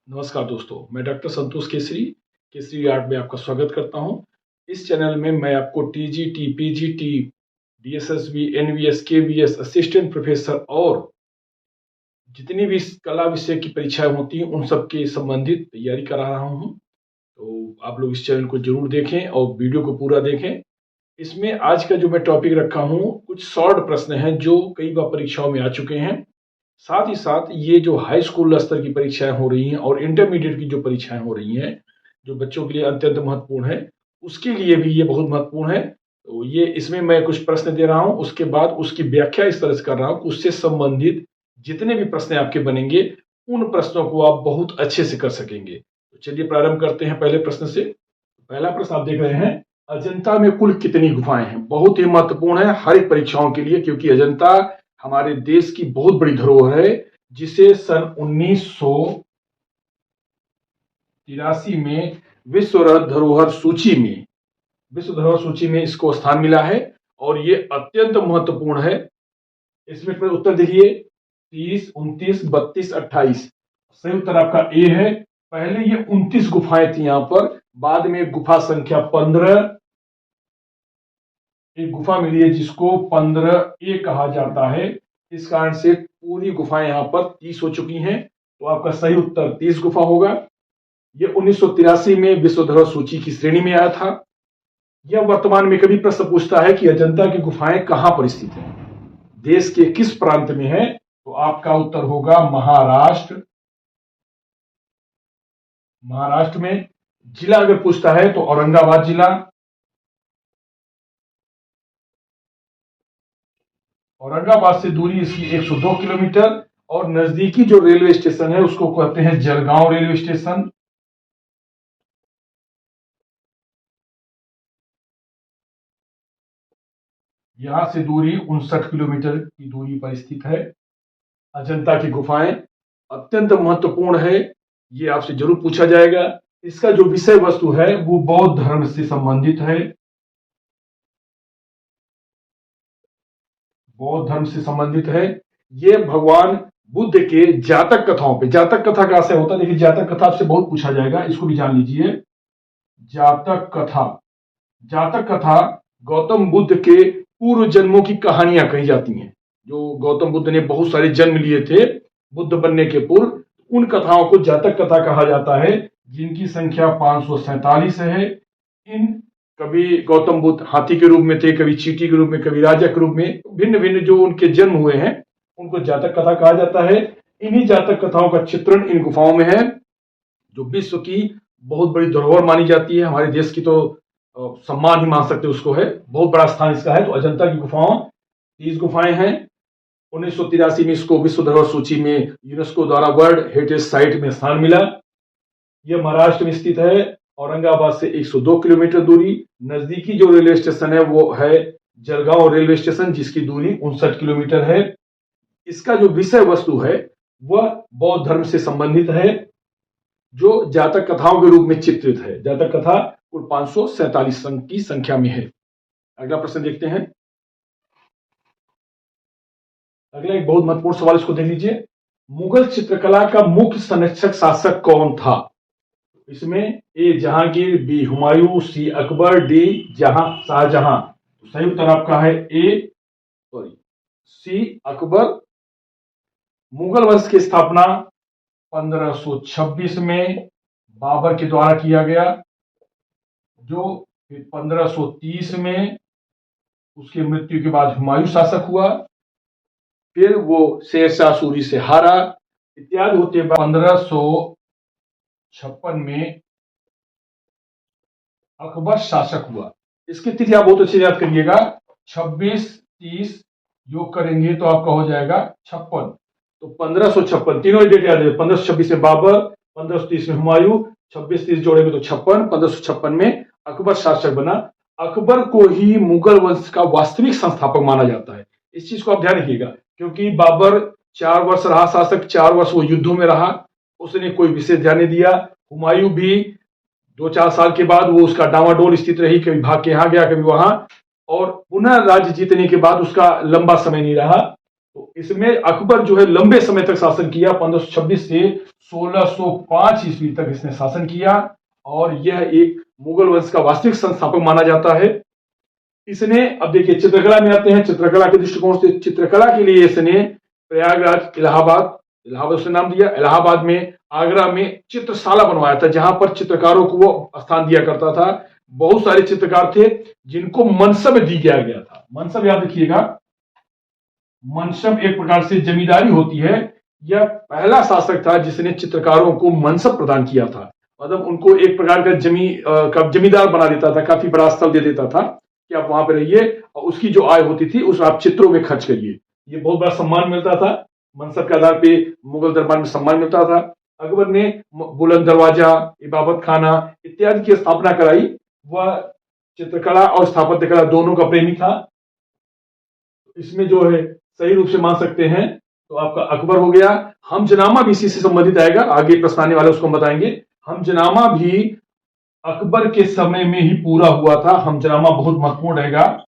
नमस्कार दोस्तों, मैं डॉक्टर संतोष केसरी केसरी आर्ट में आपका स्वागत करता हूं। इस चैनल में मैं आपको TGT, PGT, DSSB, NVS, KVS, assistant professor और जितनी भी कला विषय की परीक्षाएं होती हैं उन सब के संबंधित तैयारी करा रहा हूं। तो आप लोग इस चैनल को जरूर देखें और वीडियो को पूरा देखें। इसमें आज का जो मैं टॉपिक रखा हूं, कुछ शॉर्ट प्रश्न हैं जो कई बार परीक्षाओं में आ चुके हैं। साथ ही साथ ये जो हाई स्कूल स्तर की परीक्षाएं हो रही हैं और इंटरमीडिएट की जो परीक्षाएं हो रही हैं, जो बच्चों के लिए अत्यंत महत्वपूर्ण है, उसके लिए भी ये बहुत महत्वपूर्ण है। तो ये इसमें मैं कुछ प्रश्न दे रहा हूं, उसके बाद उसकी व्याख्या इस तरह से कर रहा हूं कि उससे संबंधित जितने भी प्रश्न आपके बनेंगे उन प्रश्नों को आप बहुत अच्छे से कर सकेंगे। तो चलिए प्रारंभ करते हैं पहले प्रश्न से। पहला प्रश्न आप देख रहे हैं, अजंता में कुल कितनी गुफाएं हैं? बहुत ही महत्वपूर्ण है हर एक परीक्षाओं के लिए, क्योंकि अजंता हमारे देश की बहुत बड़ी धरोहर है, जिसे सन 1983 में विश्व धरोहर सूची में इसको स्थान मिला है और ये अत्यंत महत्वपूर्ण है। इसमें फिर उत्तर देखिए, 30, 29, 32, 28। सही उत्तर आपका ए है। पहले ये 29 गुफाएं थी यहां पर, बाद में गुफा संख्या 15 एक गुफा मिली है जिसको 15A कहा जाता है। इस कारण से पूरी गुफाएं यहां पर 30 हो चुकी हैं। तो आपका सही उत्तर 30 गुफा होगा। यह 1983 में विश्व धरोहर सूची की श्रेणी में आया था। यह वर्तमान में कभी प्रश्न पूछता है कि अजंता की गुफाएं कहां पर स्थित हैं, देश के किस प्रांत में है? तो आपका उत्तर होगा महाराष्ट्र। महाराष्ट्र में। जिला अगर पूछता है तो औरंगाबाद जिला। औरंगाबाद से दूरी इसकी 102 किलोमीटर और नजदीकी जो रेलवे स्टेशन है उसको कहते हैं जलगांव रेलवे स्टेशन। यहां से दूरी 59 किलोमीटर की दूरी पर स्थित है। अजंता की गुफाएं अत्यंत महत्वपूर्ण है, ये आपसे जरूर पूछा जाएगा। इसका जो विषय वस्तु है वो बौद्ध धर्म से संबंधित है। बौद्ध धर्म से संबंधित है। ये भगवान बुद्ध के जातक कथाओं पे, जातक कथा का आशय होता है। देखिए, जातक कथा आपसे बहुत पूछा जाएगा, इसको भी जान लीजिए। जातक कथा, जातक कथा गौतम बुद्ध के पूर्व जन्मों की कहानियां कही जाती हैं। जो गौतम बुद्ध ने बहुत सारे जन्म लिए थे बुद्ध बनने के पूर्व, उन कथाओं को जातक कथा कहा जाता है, जिनकी संख्या 547 है। इन कभी गौतम बुद्ध हाथी के रूप में थे, कभी चींटी के रूप में, कभी राजा के रूप में, भिन्न भिन्न जो उनके जन्म हुए हैं उनको जातक कथा कहा जाता है। इन्हीं जातक कथाओं का चित्रण इन गुफाओं में है, जो विश्व की बहुत बड़ी धरोहर मानी जाती है। हमारे देश की तो सम्मान ही मान सकते उसको है, बहुत बड़ा स्थान इसका है। तो अजंता की गुफाओं 30 गुफाएं हैं। 1983 में इसको विश्व धरोहर सूची में यूनेस्को द्वारा वर्ल्ड हेरिटेज साइट में स्थान मिला। यह महाराष्ट्र में स्थित है। औरंगाबाद से 102 किलोमीटर दूरी। नजदीकी जो रेलवे स्टेशन है वो है जलगांव रेलवे स्टेशन, जिसकी दूरी 59 किलोमीटर है। इसका जो विषय वस्तु है वह बौद्ध धर्म से संबंधित है, जो जातक कथाओं के रूप में चित्रित है। जातक कथा कुल 547 की संख्या में है। अगला प्रश्न देखते हैं। अगला एक बहुत महत्वपूर्ण सवाल, इसको देख लीजिए। मुगल चित्रकला का मुख्य संरक्षक शासक कौन था? इसमें ए जहांगीर, बी हुमायूं, सी अकबर, डी शाहजहां। सही उत्तर आपका है सी अकबर। मुगल वंश की स्थापना 1526 में बाबर के द्वारा किया गया, जो 1530 में उसकी मृत्यु के बाद हुमायूं शासक हुआ। फिर वो शेरशाह सूरी से हारा इत्यादि होते। 1556 में अकबर शासक हुआ। इसकी तिथि आप बहुत अच्छे याद करिएगा। 26-30 योग करेंगे तो आपका हो जाएगा 56। तो 1556, तीनों डेट याद है। 1526 में बाबर, 1530 में हुमायूं, 26-30 जोड़ेंगे तो 56। 1556 में अकबर शासक बना। अकबर को ही मुगल वंश का वास्तविक संस्थापक माना जाता है। इस चीज को आप ध्यान रखिएगा, क्योंकि बाबर 4 वर्ष रहा शासक, 4 वर्ष वो युद्धों में रहा, उसने कोई विशेष ध्यान नहीं दिया। हुमायूं भी 2-4 साल के बाद वो उसका डावाडोल स्थिति रही, कभी भाग के यहां गया, कभी वहां, और पुनः राज्य जीतने के बाद उसका लंबा समय नहीं रहा। तो इसमें अकबर जो है लंबे समय तक शासन किया, 1526 से 1605 ईस्वी तक इसने शासन किया और यह एक मुगल वंश का वास्तविक संस्थापक माना जाता है। इसने, अब देखिए चित्रकला में आते हैं, चित्रकला के दृष्टिकोण से चित्रकला के लिए इसने प्रयागराज, इलाहाबाद उसने नाम दिया, इलाहाबाद में, आगरा में चित्रशाला बनवाया था, जहां पर चित्रकारों को वो स्थान दिया करता था। बहुत सारे चित्रकार थे जिनको मनसब दी गया था। मनसब याद रखिएगा, मनसब एक प्रकार से जमींदारी होती है। यह पहला शासक था जिसने चित्रकारों को मनसब प्रदान किया था, मतलब उनको एक प्रकार का जमींदार बना देता था, काफी बड़ा स्थल दे देता था कि आप वहां पर रहिए और उसकी जो आय होती थी उस आप चित्रों में खर्च करिए। ये बहुत बड़ा सम्मान मिलता था, मनसब के आधार पे मुगल दरबार में सम्मान मिलता था। अकबर ने बुलंद दरवाजा, इबादत खाना इत्यादि की स्थापना कराई। वह चित्रकला और स्थापत्य कला दोनों का प्रेमी था। इसमें जो है सही रूप से मान सकते हैं तो आपका अकबर हो गया। हमजनामा भी इसी से संबंधित आएगा, आगे प्रश्न आने वाले उसको बताएंगे। हमजनामा भी अकबर के समय में ही पूरा हुआ था। हमजनामा बहुत महत्वपूर्ण रहेगा।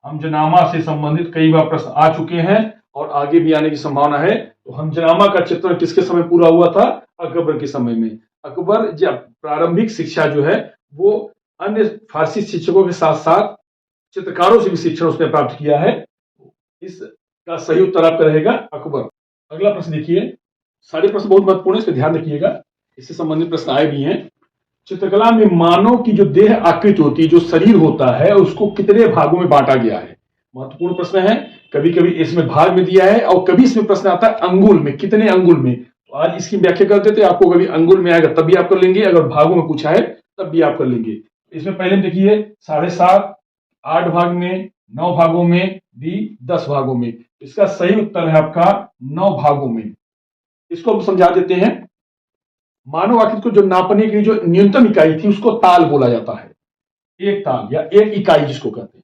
हमजनामा से संबंधित कई बार प्रश्न आ चुके हैं और आगे भी आने की संभावना है। तो हमजनामा का चित्रण किसके समय पूरा हुआ था? अकबर के समय में। अकबर जब प्रारंभिक शिक्षा जो है वो अन्य फारसी शिक्षकों के साथ साथ चित्रकारों से भी शिक्षण उसने प्राप्त किया है। इसका सही उत्तर आपका रहेगा अकबर। अगला प्रश्न देखिए, सारे प्रश्न बहुत महत्वपूर्ण है, इस पर ध्यान रखिएगा, इससे संबंधित प्रश्न आए भी हैं। चित्रकला में मानव की जो देह आकृति होती है, जो शरीर होता है, उसको कितने भागों में बांटा गया है? महत्वपूर्ण प्रश्न है। कभी कभी इसमें भाग में दिया है और कभी इसमें प्रश्न आता है अंगुल में, कितने अंगुल में। तो आज इसकी व्याख्या कर देते हैं। आपको कभी अंगुल में आएगा तब भी आप कर लेंगे, अगर भागों में पूछा है तब भी आप कर लेंगे। इसमें पहले देखिए 7.5, 8 भाग में, 9 भागों में, डी 10 भागों में। इसका सही उत्तर है आपका 9 भागों में। इसको हम समझा देते हैं। मानव आकृति को जो नापने की जो न्यूनतम इकाई थी उसको ताल बोला जाता है। एक ताल या एक इकाई जिसको कहते हैं।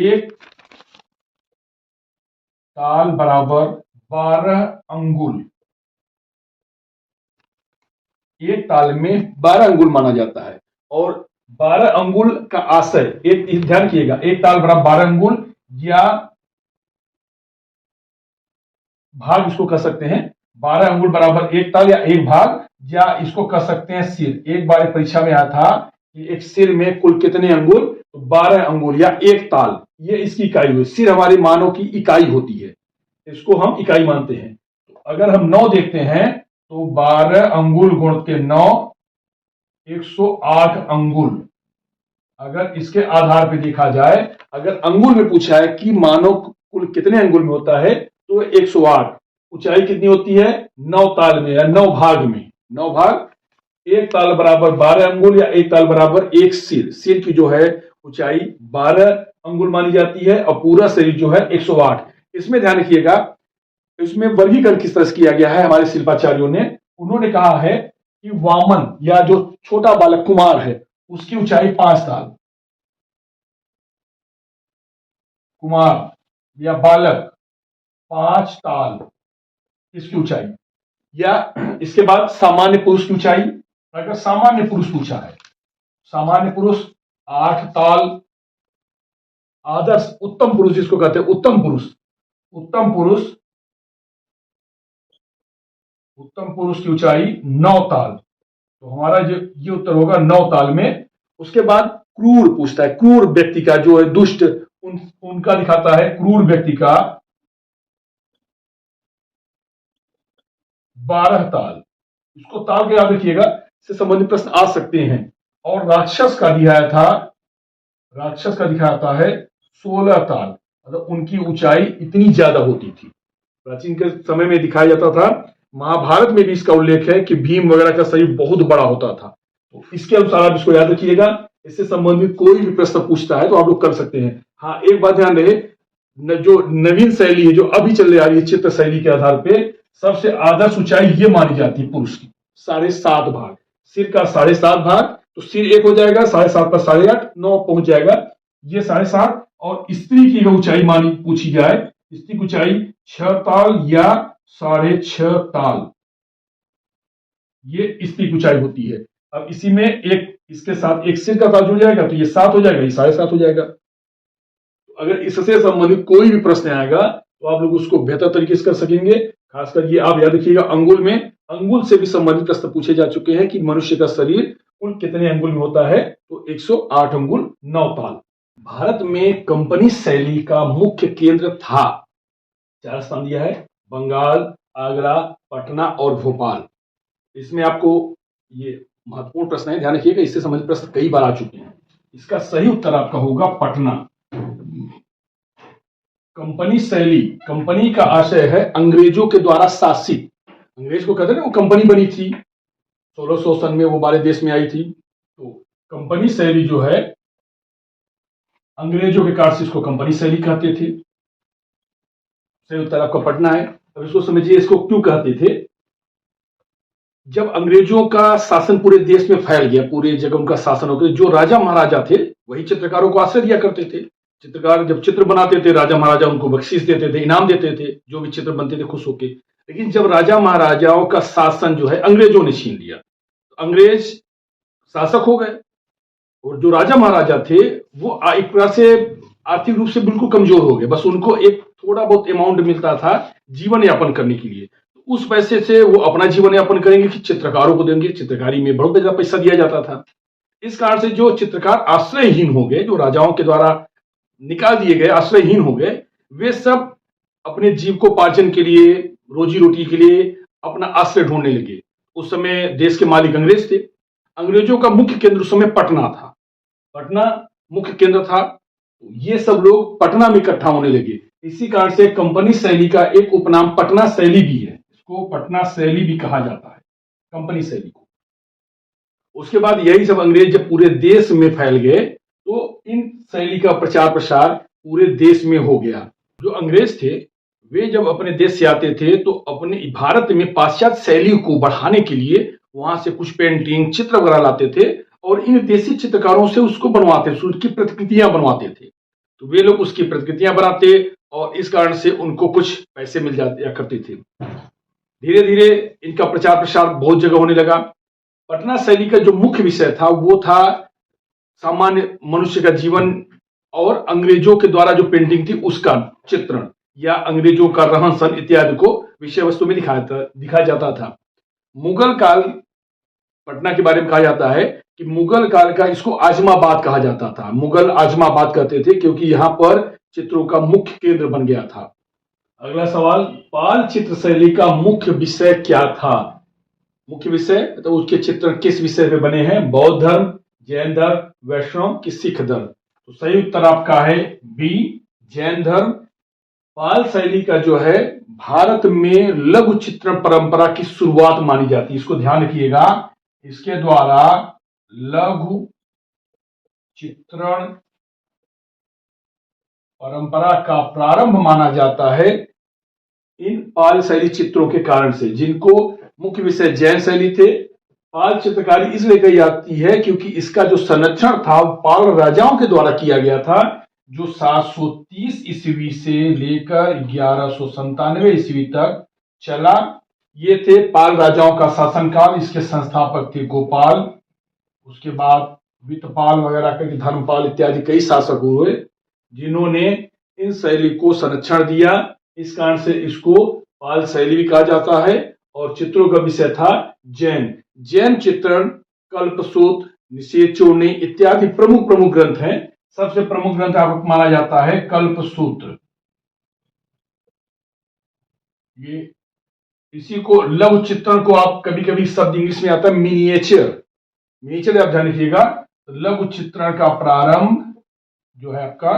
एक ताल बराबर 12 अंगुल। एक ताल में 12 अंगुल माना जाता है और 12 अंगुल का आशय, एक ध्यान रखिएगा, एक ताल बराबर 12 अंगुल या भाग इसको कह सकते हैं। 12 अंगुल बराबर एक ताल या एक भाग, या इसको कह सकते हैं सिर। एक बार परीक्षा में आया था कि एक सिर में कुल कितने अंगुल, तो 12 अंगुल या एक ताल, ये इसकी इकाई हुई। सिर हमारे मानव की इकाई होती है, इसको हम इकाई मानते हैं। तो अगर हम 9 देखते हैं तो 12 अंगुल गुणित के 9, 108 अंगुल। अगर इसके आधार पर देखा जाए, अगर अंगुल में पूछा है कि मानव कुल कितने अंगुल में होता है तो 108। ऊंचाई कितनी होती है? 9 ताल में या 9 भाग में। 9 भाग, एक ताल बराबर 12 अंगुल या एक ताल बराबर एक सिर। सिर की जो है ऊंचाई 12 अंगुल मानी जाती है और पूरा शरीर जो है 108। इसमें ध्यान रखिएगा, इसमें वर्गीकरण किस तरह से किया गया है हमारे शिल्पाचार्यों ने। उन्होंने कहा है कि वामन या जो छोटा बालक कुमार है उसकी ऊंचाई 5 ताल। कुमार या बालक 5 ताल इसकी ऊंचाई। या इसके बाद सामान्य पुरुष की ऊंचाई, अगर सामान्य पुरुष पूछा है, सामान्य पुरुष 8 ताल। आदर्श उत्तम पुरुष जिसको कहते हैं, उत्तम पुरुष, उत्तम पुरुष की ऊंचाई 9 ताल। तो हमारा जो ये उत्तर होगा 9 ताल में। उसके बाद क्रूर पूछता है, क्रूर व्यक्ति का जो है दुष्ट, उनका दिखाता है क्रूर व्यक्ति का 12 ताल। इसको ताल के याद रखिएगा, इससे संबंधित प्रश्न आ सकते हैं। और राक्षस का दिखाया है 16 ताल, मतलब उनकी ऊंचाई इतनी ज्यादा होती थी। प्राचीन के समय में दिखाया जाता था। महाभारत में भी इसका उल्लेख है कि भीम वगैरह का शरीर बहुत बड़ा होता था। तो इसके अनुसार आप इसको याद रखिएगा। इससे संबंधित कोई भी प्रश्न पूछता है तो आप लोग कर सकते हैं। हाँ, एक बात ध्यान रहे, जो नवीन शैली है जो अभी चल रही है चित्र शैली के आधार पर, सबसे आदर्श ऊंचाई ये मानी जाती है पुरुष की 7.5 भाग। सिर का 7.5 भाग, तो सिर एक हो जाएगा, 7.5 पर 8.5, 9 पहुंच जाएगा, ये 7.5। और स्त्री की ऊंचाई मानी पूछी जाए, स्त्री की ऊंचाई 6 ताल या 6.5 ताल, ये स्त्री की ऊंचाई होती है। अब इसी में एक इसके साथ एक सिर का ताल जुड़ जाएगा तो ये 7 हो जाएगा, ये 7.5 हो जाएगा। तो अगर इससे संबंधित कोई भी प्रश्न आएगा तो आप लोग उसको बेहतर तरीके से कर सकेंगे। खासकर ये आप याद रखिएगा, अंगुल में, अंगुल से भी संबंधित प्रश्न पूछे जा चुके हैं कि मनुष्य का शरीर कुल कितने अंगुल में होता है, तो 108 अंगुल 9 ताल। भारत में कंपनी शैली का मुख्य केंद्र था, 4 स्थान दिया है, बंगाल, आगरा, पटना और भोपाल। इसमें आपको ये महत्वपूर्ण प्रश्न है, ध्यान रखिएगा, इससे संबंधित प्रश्न कई बार आ चुके हैं। इसका सही उत्तर आपका होगा पटना। कंपनी शैली, कंपनी का आशय है अंग्रेजों के द्वारा शासित, अंग्रेज को कहते हैं ना, वो कंपनी बनी थी 1600 सन में, वो हमारे देश में आई थी, तो कंपनी शैली जो है अंग्रेजों के काल से इसको कंपनी शैली कहते थे। सही उत्तर आपका पटना है। अब इसको समझिए, इसको क्यों कहते थे। जब अंग्रेजों का शासन पूरे देश में फैल गया, पूरे जगह उनका शासन हो गया, जो राजा महाराजा थे वही चित्रकारों को आश्रय दिया करते थे। चित्रकार जब चित्र बनाते थे, राजा महाराजा उनको बख्शीश देते थे, इनाम देते थे, जो भी चित्र बनते थे खुश होके। लेकिन जब राजा महाराजाओं का शासन जो है अंग्रेजों ने छीन लिया, तो अंग्रेज शासक हो गए, और जो राजा महाराजा थे वो एक प्रकार से आर्थिक रूप से बिल्कुल कमजोर हो गए। बस उनको एक थोड़ा बहुत अमाउंट मिलता था जीवन यापन करने के लिए, तो उस पैसे से वो अपना जीवन यापन करेंगे कि चित्रकारों को देंगे। चित्रकारी में बहुत ज्यादा पैसा दिया जाता था। इस कारण से जो चित्रकार आश्रयहीन हो गए, जो राजाओं के द्वारा निकाल दिए गए, आश्रयहीन हो गए, वे सब अपने जीविकोपार्जन के लिए, रोजी रोटी के लिए अपना आश्रय ढूंढने लगे। उस समय देश के मालिक अंग्रेज थे। अंग्रेजों का मुख्य केंद्र उस समय पटना था, पटना मुख्य केंद्र था। ये सब लोग पटना में इकट्ठा होने लगे। इसी कारण से कंपनी शैली का एक उपनाम पटना शैली भी है, इसको पटना शैली भी कहा जाता है, कंपनी शैली को। उसके बाद यही सब अंग्रेज जब पूरे देश में फैल गए, तो इन शैली का प्रचार प्रसार पूरे देश में हो गया। जो अंग्रेज थे वे जब अपने देश से आते थे, तो अपने भारत में पाश्चात्य शैली को बढ़ाने के लिए वहां से कुछ पेंटिंग, चित्र वगैरह लाते थे, और इन देसी चित्रकारों से उसको बनवाते थे, उसकी प्रतिकृतियां बनवाते थे। तो वे लोग उसकी प्रतिकृतियां बनाते, और इस कारण से उनको कुछ पैसे मिल जाते करते थे। धीरे धीरे इनका प्रचार प्रसार बहुत जगह होने लगा। पटना शैली का जो मुख्य विषय था वो था सामान्य मनुष्य का जीवन, और अंग्रेजों के द्वारा जो पेंटिंग थी उसका चित्रण, या अंग्रेजों का रहन सहन इत्यादि को विषय वस्तु में दिखाया जाता था। मुगल काल, पटना के बारे में कहा जाता है कि मुगल काल का इसको आजमाबाद कहा जाता था। मुगल आजमाबाद कहते थे क्योंकि यहां पर चित्रों का मुख्य केंद्र बन गया था। अगला सवाल, पाल चित्र शैली का मुख्य विषय क्या था। मुख्य विषय तो उसके चित्र किस विषय पे बने हैं, बौद्ध धर्म, जैन धर्म, वैष्णव की सिख धर्म। तो सही उत्तर आपका है बी, जैन धर्म। पाल शैली का जो है भारत में लघु चित्रण परंपरा की शुरुआत मानी जाती है। इसको ध्यान रखिएगा, इसके द्वारा लघु चित्रण परंपरा का प्रारंभ माना जाता है इन पाल शैली चित्रों के कारण से, जिनको मुख्य विषय जैन शैली थे। पाल चित्रकारी इसलिए कही जाती है क्योंकि इसका जो संरक्षण था पाल राजाओं के द्वारा किया गया था, जो 730 ईस्वी से लेकर 1197 ईस्वी तक चला। ये थे पाल राजाओं का शासनकाल। इसके संस्थापक थे गोपाल, उसके बाद वितपाल वगैरह के, धर्मपाल इत्यादि कई शासक हुए जिन्होंने इन शैली को संरक्षण दिया। इस कारण से इसको पाल शैली भी कहा जाता है। और चित्रों का विषय था जैन। जैन चित्रण, कल्पसूत्र, निषेचोनी इत्यादि प्रमुख ग्रंथ हैं। सबसे प्रमुख ग्रंथ आपको माना जाता है कल्पसूत्र। ये इसी को लघु चित्रण को आप कभी कभी शब्द इंग्लिश में आता है मिनिएचर, मिनिएचर आप ध्यान रखिएगा। लघु चित्रण का प्रारंभ जो है आपका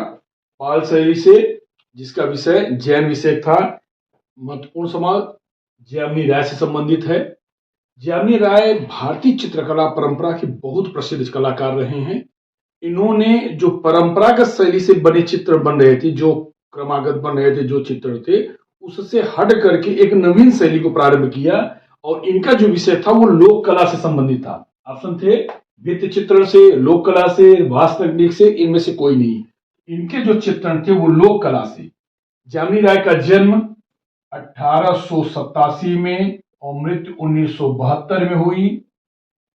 पाल शैली से, जिसका विषय जैन विषय था। महत्वपूर्ण सवाल जयामिनी राय से संबंधित है। जयामिनी राय भारतीय चित्रकला परंपरा के बहुत प्रसिद्ध कलाकार रहे हैं। इन्होंने जो परंपरागत शैली से बने चित्र बन रहे थे, जो क्रमागत बन रहे थे, जो चित्र थे, उससे हट करके एक नवीन शैली को प्रारंभ किया। और इनका जो विषय था वो लोक कला से संबंधित था। ऑप्शन थे भित्ति चित्रण से, लोक कला से, वास्तु तकनीक से, इनमें से कोई नहीं। इनके जो चित्रण थे वो लोक कला से। जयामिनी राय का जन्म 1887 में और मृत्यु 1972 में हुई।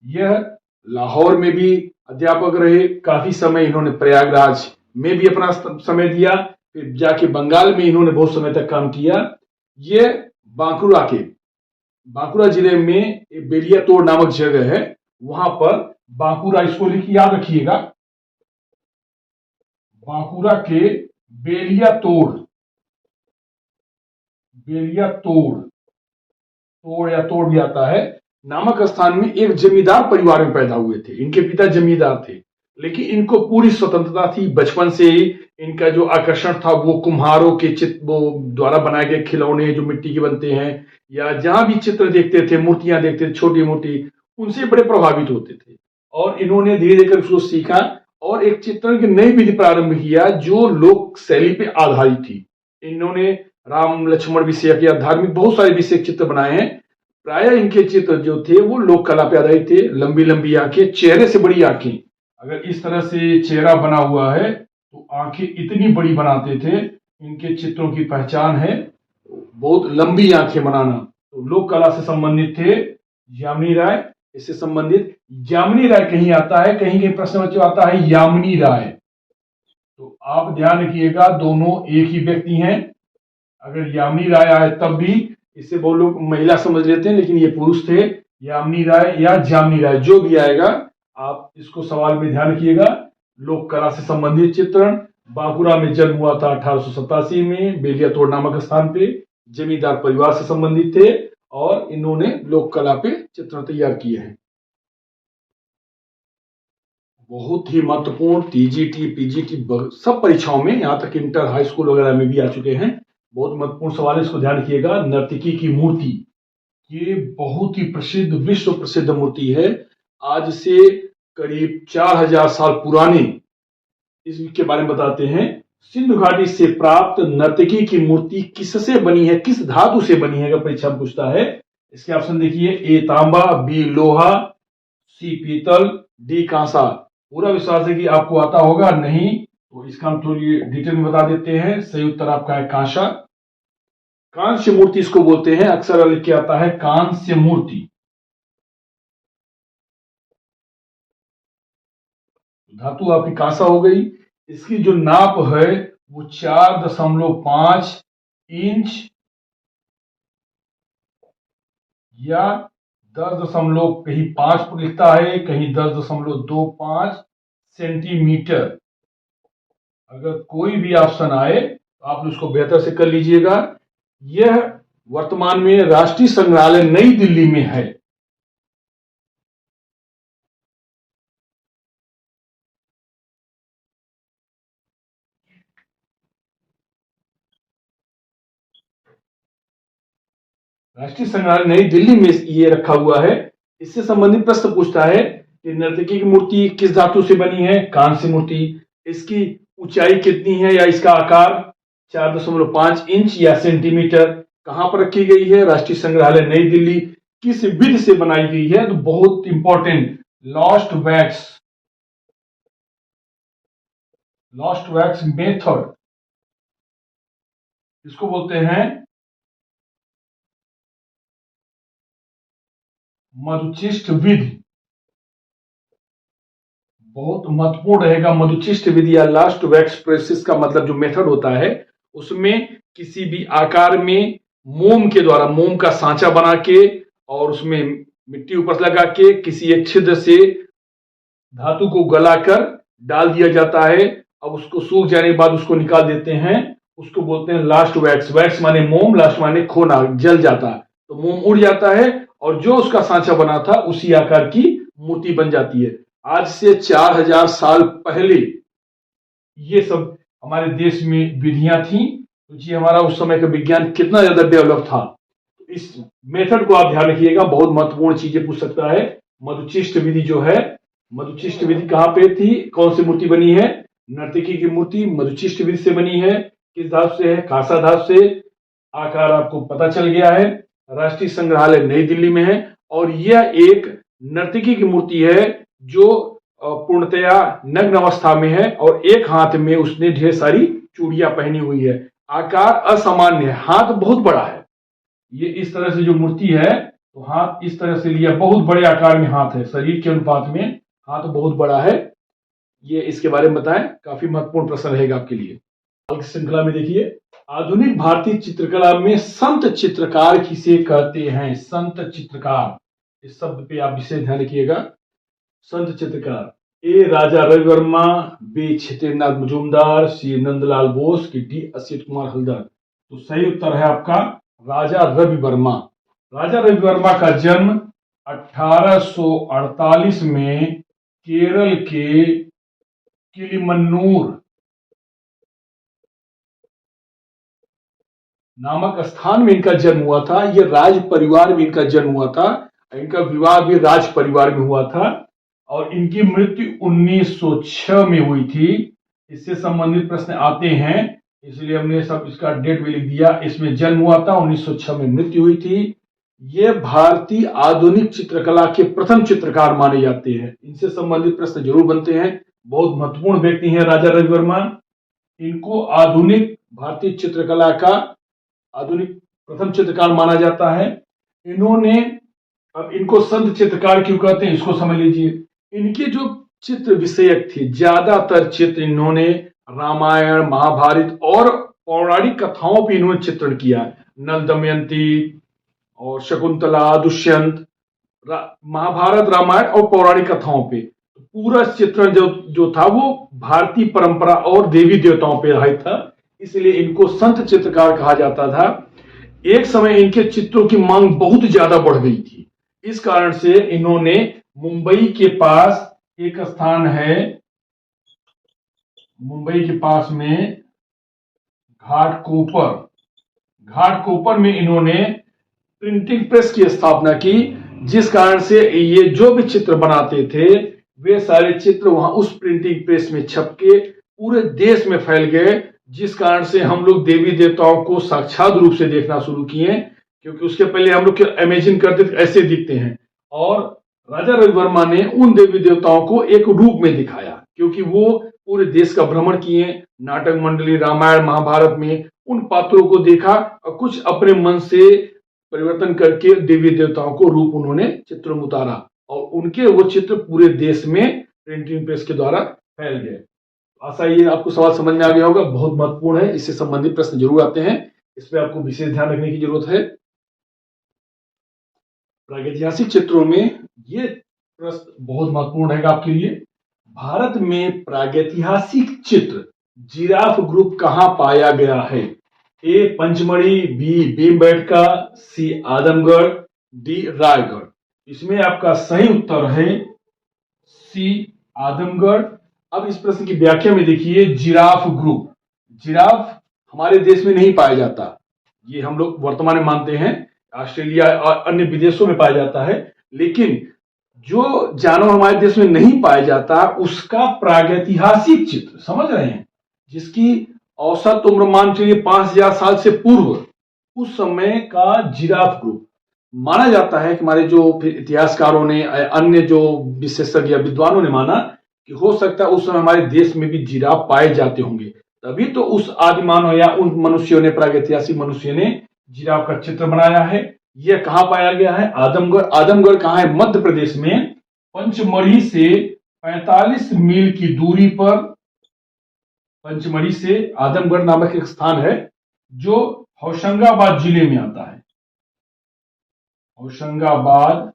यह लाहौर में भी अध्यापक रहे काफी समय। इन्होंने प्रयागराज में भी अपना समय दिया, फिर जाके बंगाल में इन्होंने बहुत समय तक काम किया। ये बांकुरा जिले में एक बेलिया तोड़ नामक जगह है, वहां पर बांकुरा, इसको याद रखिएगा, बांकुरा के बेलिया तोड़ भी आता है नामक स्थान में एक जमींदार परिवार में पैदा हुए थे। इनके पिता जमींदार थे, लेकिन इनको पूरी स्वतंत्रता थी। बचपन से ही इनका जो आकर्षण था वो कुम्हारों के चित्र द्वारा बनाए गए खिलौने जो मिट्टी के बनते हैं, या जहां भी चित्र देखते थे, मूर्तियां देखते थे छोटी मोटी, उनसे बड़े प्रभावित होते थे। और इन्होंने धीरे धीरे उसको सीखा और एक चित्रण की नई विधि प्रारंभ किया जो लोक शैली पे आधारित थी। इन्होंने राम लक्ष्मण विषयक या धार्मिक बहुत सारे विषयक चित्र बनाए हैं। प्राय इनके चित्र जो थे वो लोक कला पे आधारित थे। लंबी लंबी आंखें, चेहरे से बड़ी आंखें, अगर इस तरह से चेहरा बना हुआ है तो आंखें इतनी बड़ी बनाते थे। इनके चित्रों की पहचान है बहुत लंबी आंखें बनाना। तो लोक कला से संबंधित थे यामिनी राय। इससे संबंधित यामिनी राय कहीं आता है, कहीं कहीं प्रश्न में आता है यामिनी राय। तो आप ध्यान रखिएगा, दोनों एक ही व्यक्ति हैं। अगर यामिनी राय आए तब भी इसे बहुत लोग महिला समझ लेते हैं, लेकिन ये पुरुष थे। यामिनी राय या जामिनी राय, जो भी आएगा आप इसको सवाल में ध्यान रखिएगा। लोक कला से संबंधित चित्रण। बांकुरा में जन्म हुआ था 1887 में, बेलिया तोड़ नामक स्थान पे। जमींदार परिवार से संबंधित थे और इन्होंने लोक कला पे चित्र तैयार किए हैं। बहुत ही महत्वपूर्ण टीजीटी, पीजीटी सब परीक्षाओं में, यहां तक इंटर, हाई स्कूल वगैरह में भी आ चुके हैं। बहुत महत्वपूर्ण सवाल है, इसको ध्यान रखिएगा। नर्तकी की मूर्ति, ये बहुत ही प्रसिद्ध, विश्व प्रसिद्ध मूर्ति है। आज से करीब 4000 साल पुराने, इसके बारे में बताते हैं। सिंधु घाटी से प्राप्त नर्तकी की मूर्ति किससे बनी है, किस धातु से बनी है, अगर परीक्षा पूछता है। इसके ऑप्शन देखिए, ए तांबा, बी लोहा, सी पीतल, डी कांसा। पूरा विश्वास है कि आपको आता होगा, नहीं तो इसका हम थोड़ी डिटेल में बता देते हैं। सही उत्तर आपका है कांसा। कांस्य मूर्ति इसको बोलते हैं, अक्सर लिख के आता है कांस्य मूर्ति। धातु आपकी कांसा हो गई। इसकी जो नाप है वो 4.5 इंच या 10 कहीं 5 पर लिखता है, कहीं 10.25 सेंटीमीटर। अगर कोई भी ऑप्शन आए तो आप उसको बेहतर से कर लीजिएगा। यह वर्तमान में राष्ट्रीय संग्रहालय नई दिल्ली में है। राष्ट्रीय संग्रहालय नई दिल्ली में ये रखा हुआ है। इससे संबंधित प्रश्न पूछता है कि नर्तकी की मूर्ति किस धातु से बनी है, कांस्य मूर्ति। इसकी ऊंचाई कितनी है या इसका आकार 4.5 इंच या सेंटीमीटर। कहां पर रखी गई है, राष्ट्रीय संग्रहालय नई दिल्ली। किस विधि से बनाई गई है, तो बहुत इंपॉर्टेंट, लॉस्ट वैक्स मेथड, इसको बोलते हैं मधुचिष्ट विधि। बहुत महत्वपूर्ण रहेगा मधुचिष्ट विधि या लास्ट वैक्स प्रोसेस का मतलब जो मेथड होता है, उसमें किसी भी आकार में मोम के द्वारा, मोम का सांचा बना के और उसमें मिट्टी ऊपर लगा के किसी एक छिद्र से धातु को गलाकर डाल दिया जाता है। अब उसको सूख जाने के बाद उसको निकाल देते हैं, उसको बोलते हैं लास्ट वैक्स। वैक्स माने मोम, लास्ट माने खोना, जल जाता है तो मोम उड़ जाता है और जो उसका सांचा बना था उसी आकार की मूर्ति बन जाती है। आज से 4000 साल पहले ये सब हमारे देश में विधियां थी। तो जी हमारा उस समय का विज्ञान कितना ज्यादा डेवलप था। इस मेथड को आप ध्यान रखिएगा, बहुत महत्वपूर्ण चीजें पूछ सकता है। मधुचिष्ट विधि जो है, मधुचिष्ट विधि कहां पे थी, कौन सी मूर्ति बनी है, नर्तकी की मूर्ति मधुचिष्ट विधि से बनी है। किस धातु से है, कांसा धातु से। आकार आपको पता चल गया है। राष्ट्रीय संग्रहालय नई दिल्ली में है और यह एक नर्तकी की मूर्ति है जो पूर्णतया नग्न अवस्था में है और एक हाथ में उसने ढेर सारी चूड़ियां पहनी हुई है। आकार असामान्य है, हाथ बहुत बड़ा है। ये इस तरह से जो मूर्ति है तो हाथ इस तरह से लिया, बहुत बड़े आकार में हाथ है, शरीर के अनुपात में हाथ बहुत बड़ा है। ये इसके बारे में बताएं, काफी महत्वपूर्ण प्रश्न रहेगा आपके लिए। की श्रृंखला में देखिए, आधुनिक भारतीय चित्रकला में संत चित्रकार किसे कहते हैं? संत चित्रकार, इस शब्द पे आप विशेष ध्यान रखिएगा। संत चित्रकार, ए राजा रवि वर्मा, बी क्षेत्रेंद्रनाथ मजूमदार, सी नंदलाल बोस की डी असित कुमार हल्दर। तो सही उत्तर है आपका राजा रवि वर्मा। राजा रवि वर्मा का जन्म 1848 में केरल के किलिमन्नूर नामक स्थान में इनका जन्म हुआ था। यह राज परिवार में इनका जन्म हुआ था। इनका विवाह भी राज परिवार में हुआ था और इनकी मृत्यु 1906 में हुई थी। इससे संबंधित प्रश्न आते हैं, इसलिए हमने सब इसका डेट भी लिख दिया। इसमें जन्म हुआ था, 1906 में मृत्यु हुई थी। ये भारतीय आधुनिक चित्रकला के प्रथम चित्रकार माने जाते हैं। इनसे संबंधित प्रश्न जरूर बनते हैं। बहुत महत्वपूर्ण व्यक्ति हैं राजा रवि वर्मा। इनको आधुनिक भारतीय चित्रकला का आधुनिक प्रथम चित्रकार माना जाता है। इन्होंने, अब इनको संत चित्रकार क्यों कहते हैं इसको समझ लीजिए। इनके जो चित्र विषयक थे, ज्यादातर चित्र इन्होंने रामायण, महाभारत और पौराणिक कथाओं पे इन्होंने चित्रण किया। नल दमयंती और शकुंतला, दुष्यंत, महाभारत, रामायण और पौराणिक कथाओं पे पूरा चित्रण जो था वो भारतीय परंपरा और देवी देवताओं पे आधारित था। इसलिए इनको संत चित्रकार कहा जाता था। एक समय इनके चित्रों की मांग बहुत ज्यादा बढ़ गई थी। इस कारण से इन्होंने मुंबई के पास एक स्थान है, मुंबई के पास में घाटकोपर में इन्होंने प्रिंटिंग प्रेस की स्थापना की, जिस कारण से ये जो भी चित्र बनाते थे वे सारे चित्र वहां उस प्रिंटिंग प्रेस में छप के पूरे देश में फैल गए, जिस कारण से हम लोग देवी देवताओं को साक्षात रूप से देखना शुरू किए। क्योंकि उसके पहले हम लोग इमेजिन करते थे ऐसे दिखते हैं, और राजा रवि वर्मा ने उन देवी देवताओं को एक रूप में दिखाया, क्योंकि वो पूरे देश का भ्रमण किए, नाटक मंडली, रामायण महाभारत में उन पात्रों को देखा और कुछ अपने मन से परिवर्तन करके देवी देवताओं को रूप उन्होंने चित्र में उतारा और उनके वो चित्र पूरे देश में प्रिंटिंग प्रेस के द्वारा फैल गए। आशा ये आपको सवाल समझ में आ गया होगा, बहुत महत्वपूर्ण है। इससे संबंधित प्रश्न जरूर आते हैं, इस पर आपको विशेष ध्यान रखने की जरूरत है। प्रागैतिहासिक चित्रों में ये प्रश्न बहुत महत्वपूर्ण रहेगा आपके लिए। भारत में प्रागैतिहासिक चित्र जिराफ ग्रुप कहां पाया गया है? ए पंचमढ़ी, बी भीमबेटका, सी आदमगढ़, डी रायगढ़। इसमें आपका सही उत्तर है सी आदमगढ़। अब इस प्रश्न की व्याख्या में देखिए, जिराफ ग्रुप, जिराफ हमारे देश में नहीं पाया जाता, ये हम लोग वर्तमान में मानते हैं ऑस्ट्रेलिया और अन्य विदेशों में पाया जाता है, लेकिन जो जानवर हमारे देश में नहीं पाया जाता उसका प्रागैतिहासिक चित्र, समझ रहे हैं, जिसकी औसत उम्र मान चलिए 5000 साल से पूर्व, उस समय का जिराफ ग्रुप माना जाता है कि हमारे जो इतिहासकारों ने, अन्य जो विशेषज्ञ विद्वानों ने माना कि हो सकता है उस समय हमारे देश में भी जिराफ पाए जाते होंगे, तभी तो उस आदिमानव या उन मनुष्यों ने, प्रागैतिहासिक मनुष्य ने जिराफ का चित्र बनाया है। यह कहां पाया गया है? आदमगढ़। आदमगढ़ कहां है? मध्य प्रदेश में पंचमढ़ी से 45 मील की दूरी पर, पंचमढ़ी से आदमगढ़ नामक एक स्थान है जो होशंगाबाद जिले में आता है। होशंगाबाद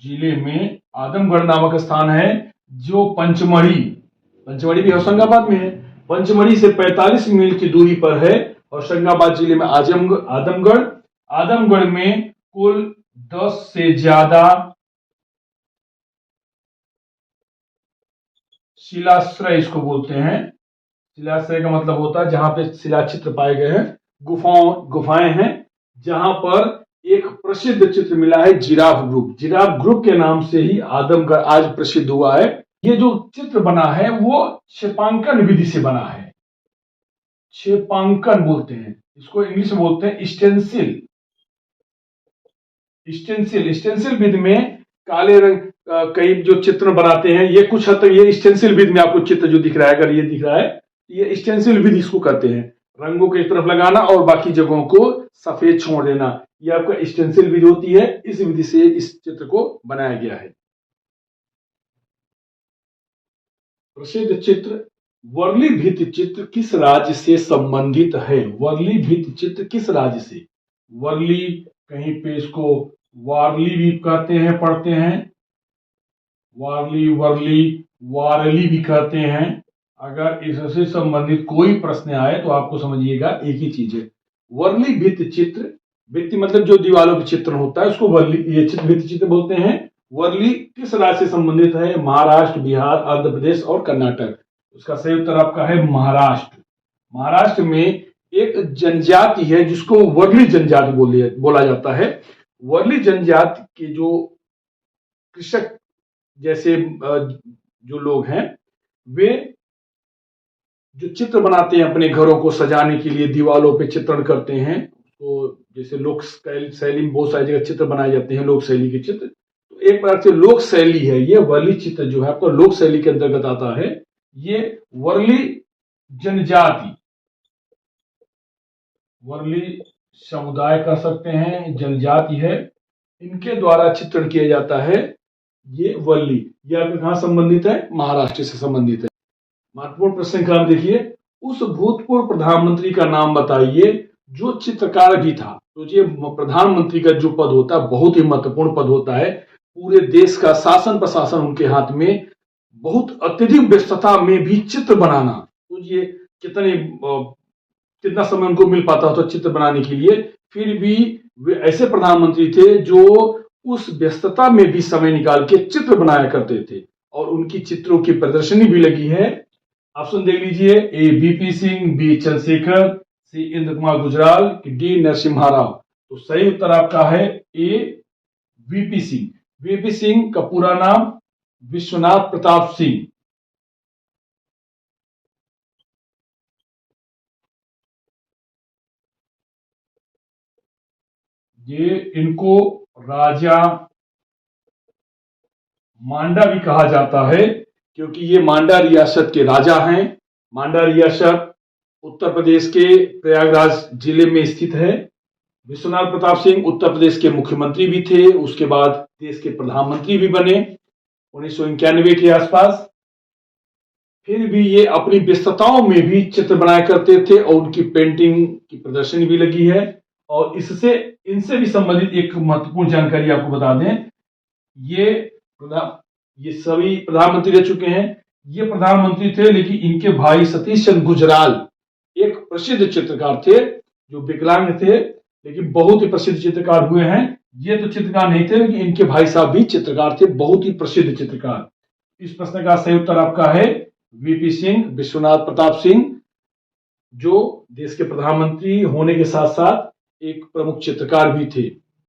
जिले में आदमगढ़ नामक स्थान है जो पंचमढ़ी भी होशंगाबाद में है, पंचमढ़ी से 45 मील की दूरी पर है। होशंगाबाद जिले में आदमगढ़। आदमगढ़ में कुल 10 से ज्यादा शिलाश्रय इसको बोलते हैं। शिलाश्रय का मतलब होता है जहां पे शिलाचित्र पाए गए हैं, गुफाएं हैं, जहां पर एक प्रसिद्ध चित्र मिला है जिराफ ग्रुप। जिराफ ग्रुप के नाम से ही आदमगढ़ आज प्रसिद्ध हुआ है। ये जो चित्र बना है वो क्षेपांकन विधि से बना है। क्षेपांकन बोलते हैं इसको, इंग्लिश में बोलते हैं स्टेंसिल। स्टेंसिल विधि में काले रंग कई जो चित्र बनाते हैं, ये कुछ हद तक ये स्टेंसिल विधि में आपको चित्र जो दिख रहा है, अगर ये दिख रहा है, ये स्टेंसिल विधि इसको कहते हैं। रंगों को एक तरफ लगाना और बाकी जगहों को सफेद छोड़ देना, ये आपका स्टेंसिल विधि होती है। इस विधि से इस चित्र को बनाया गया है। प्रसिद्ध चित्र वर्ली भित्ति चित्र किस राज्य से संबंधित है? वर्ली भित्ति चित्र किस राज्य से? वर्ली, कहीं पे इसको वारली भी कहते हैं, पढ़ते हैं, वारली, वर्ली, वारली भी कहते हैं। अगर इससे संबंधित कोई प्रश्न आए तो आपको समझिएगा एक ही चीज है, वर्ली भित्ति चित्र, भित्ति मतलब जो दीवारों पे चित्र होता है उसको वर्ली, ये चित्र भित्ति चित्र बोलते हैं। वर्ली किस राज्य से संबंधित है? महाराष्ट्र, बिहार, आंध्र प्रदेश और कर्नाटक। उसका सही उत्तर आपका है महाराष्ट्र। महाराष्ट्र में एक जनजाति है जिसको वर्ली जनजाति बोला जाता है। वर्ली जनजाति के जो कृषक जैसे जो लोग हैं, वे जो चित्र बनाते हैं अपने घरों को सजाने के लिए, दीवारों पे चित्रण करते हैं, तो जैसे लोक शैली में बहुत सारी जगह चित्र बनाए जाते हैं, लोक शैली के चित्र, तो एक प्रकार से लोक शैली है ये। वर्ली चित्र जो है आपको लोक शैली के अंतर्गत आता है। ये वर्ली जनजाति, वर्ली समुदाय कह सकते हैं, जनजाति है, इनके द्वारा चित्रण किया जाता है ये वर्ली। ये आपके कहां संबंधित है? महाराष्ट्र से संबंधित है। महत्वपूर्ण प्रश्न का देखिए, उस भूतपूर्व प्रधानमंत्री का नाम बताइए जो चित्रकार भी था। तो ये प्रधानमंत्री का जो पद होता है बहुत ही महत्वपूर्ण पद होता है। पूरे देश का शासन प्रशासन उनके हाथ में, बहुत अत्यधिक व्यस्तता में भी चित्र बनाना, तो ये कितना समय उनको मिल पाता था चित्र बनाने के लिए, फिर भी वे ऐसे प्रधानमंत्री थे जो उस व्यस्तता में भी समय निकाल के चित्र बनाया करते थे, और उनकी चित्रों की प्रदर्शनी भी लगी है। ऑप्शन देख लीजिए, ए बीपी सिंह, बी चंद्रशेखर, सी इंद्र कुमार गुजराल, डी नरसिम्हा राव। तो सही उत्तर आपका है ए वीपी सिंह। वीपी सिंह का पूरा नाम विश्वनाथ प्रताप सिंह। ये इनको राजा मांडा भी कहा जाता है क्योंकि ये मांडा रियासत के राजा हैं। मांडा रियासत उत्तर प्रदेश के प्रयागराज जिले में स्थित है। विश्वनाथ प्रताप सिंह उत्तर प्रदेश के मुख्यमंत्री भी थे, उसके बाद देश के प्रधानमंत्री भी बने 1991 के आसपास। फिर भी ये अपनी व्यस्तताओं में भी चित्र बनाया करते थे और उनकी पेंटिंग की प्रदर्शनी भी लगी है। और इससे इनसे भी संबंधित एक महत्वपूर्ण जानकारी आपको बता दें, ये सभी प्रधानमंत्री रह चुके हैं। ये प्रधानमंत्री थे, लेकिन इनके भाई सतीश चंद्र गुजराल एक प्रसिद्ध चित्रकार थे जो विकलांग थे, लेकिन बहुत ही प्रसिद्ध चित्रकार हुए हैं। ये तो चित्रकार नहीं थे, लेकिन इनके भाई साहब भी चित्रकार थे, बहुत ही प्रसिद्ध चित्रकार। इस प्रश्न का सही उत्तर आपका है वीपी सिंह, विश्वनाथ प्रताप सिंह, जो देश के प्रधानमंत्री होने के साथ साथ एक प्रमुख चित्रकार भी थे।